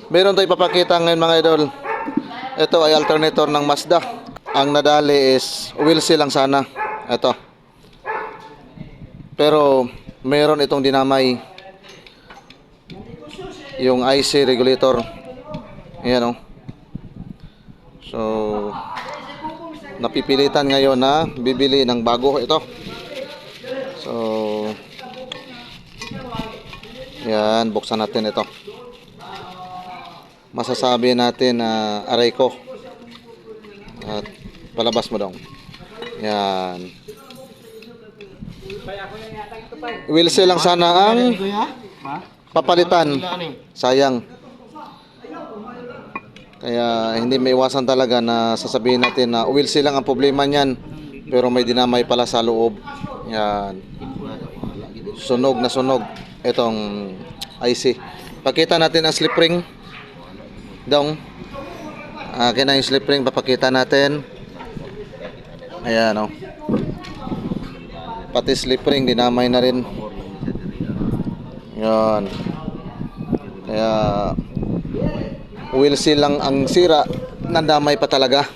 Meron tayong ipapakita ngayon mga idol. Ito ay alternator ng Mazda. Ang nadali is wheel seal lang sana. Ito. Pero meron itong dinamay. Yung IC regulator. Ayan o. So, napipilitan ngayon na bibili ng bago ito. So, yan, buksan natin ito. Masasabi natin na aray ko. At palabas mo daw. Yan. Wheel seal lang sana ang papalitan. Sayang. Kaya hindi maiwasan talaga na sasabihin natin na wheel seal lang ang problema niyan. Pero may dinamay pala sa loob. Yan. Sunog na sunog itong IC. Pakita natin ang slip ring. Dong. Akin na yung slip ring, papakita natin. Ayan o. Pati slip ring dinamay na rin. Yan. Kaya wheel seal lang ang sira, nandamay pa talaga.